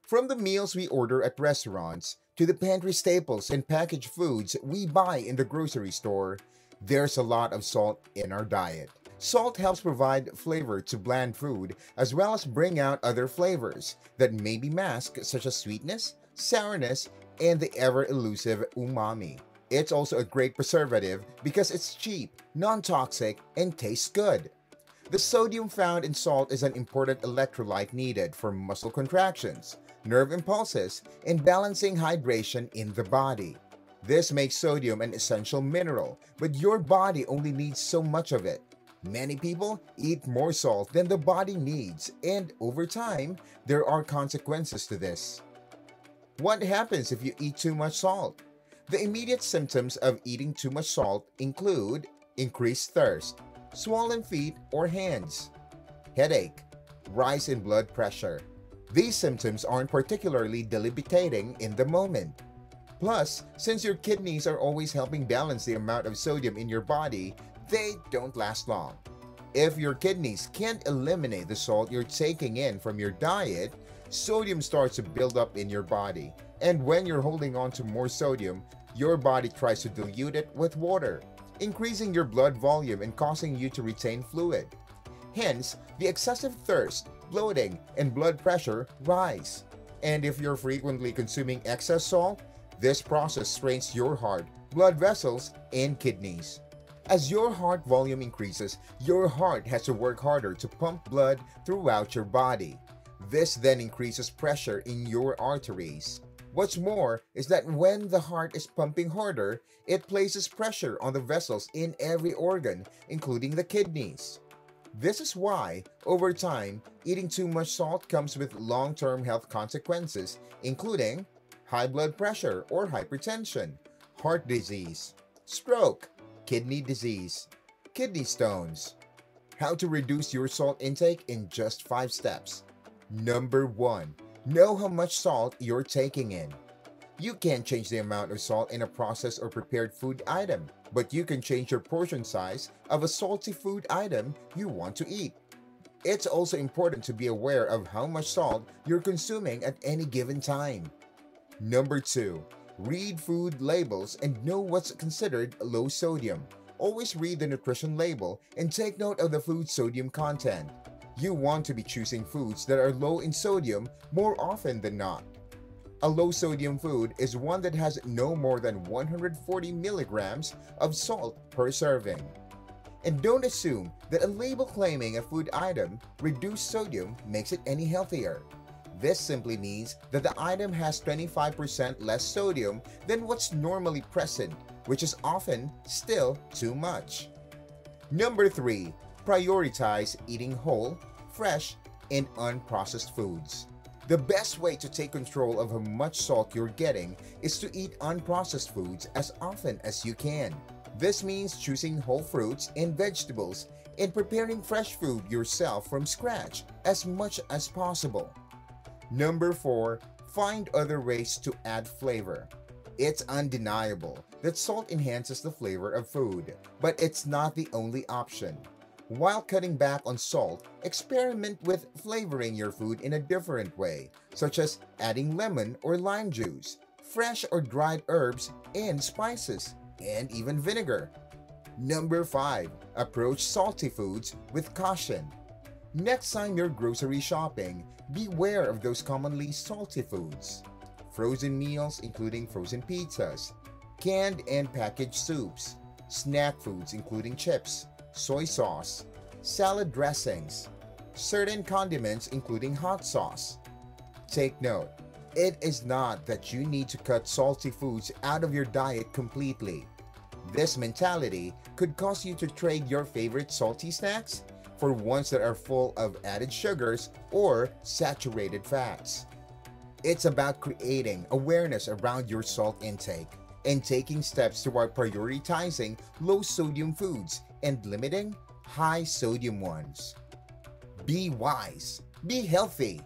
From the meals we order at restaurants to the pantry staples and packaged foods we buy in the grocery store, there's a lot of salt in our diet. Salt helps provide flavor to bland food as well as bring out other flavors that may be masked, such as sweetness, sourness, and the ever-elusive umami. It's also a great preservative because it's cheap, non-toxic, and tastes good. The sodium found in salt is an important electrolyte needed for muscle contractions, nerve impulses, and balancing hydration in the body. This makes sodium an essential mineral, but your body only needs so much of it. Many people eat more salt than the body needs, and over time, there are consequences to this. What happens if you eat too much salt? The immediate symptoms of eating too much salt include increased thirst, swollen feet or hands, headache, rise in blood pressure. These symptoms aren't particularly debilitating in the moment. Plus, since your kidneys are always helping balance the amount of sodium in your body, they don't last long. If your kidneys can't eliminate the salt you're taking in from your diet, sodium starts to build up in your body. And when you're holding on to more sodium, your body tries to dilute it with water, increasing your blood volume and causing you to retain fluid. Hence, the excessive thirst, bloating, and blood pressure rise. And if you're frequently consuming excess salt, this process strains your heart, blood vessels, and kidneys. As your heart volume increases, your heart has to work harder to pump blood throughout your body. This then increases pressure in your arteries. What's more is that when the heart is pumping harder, it places pressure on the vessels in every organ, including the kidneys. This is why, over time, eating too much salt comes with long-term health consequences, including high blood pressure or hypertension, heart disease, stroke, kidney disease, kidney stones. How to reduce your salt intake in just 5 steps. Number 1. Know how much salt you're taking in. You can't change the amount of salt in a processed or prepared food item, but you can change your portion size of a salty food item you want to eat. It's also important to be aware of how much salt you're consuming at any given time. Number 2. Read food labels and know what's considered low sodium. Always read the nutrition label and take note of the food's sodium content. You want to be choosing foods that are low in sodium more often than not. A low sodium food is one that has no more than 140 milligrams of salt per serving. And don't assume that a label claiming a food item reduced sodium makes it any healthier. This simply means that the item has 25% less sodium than what's normally present, which is often still too much. Number 3. Prioritize eating whole, fresh, and unprocessed foods. The best way to take control of how much salt you're getting is to eat unprocessed foods as often as you can. This means choosing whole fruits and vegetables and preparing fresh food yourself from scratch as much as possible. Number 4. Find other ways to add flavor. It's undeniable that salt enhances the flavor of food, but it's not the only option. While cutting back on salt, experiment with flavoring your food in a different way, such as adding lemon or lime juice, fresh or dried herbs and spices, and even vinegar. Number 5. Approach salty foods with caution. Next time you're grocery shopping, beware of those commonly salty foods. Frozen meals including frozen pizzas, canned and packaged soups, snack foods including chips, soy sauce, salad dressings, certain condiments including hot sauce. Take note, it is not that you need to cut salty foods out of your diet completely. This mentality could cause you to trade your favorite salty snacks for ones that are full of added sugars or saturated fats. It's about creating awareness around your salt intake and taking steps toward prioritizing low-sodium foods and limiting high-sodium ones. Be wise, be healthy,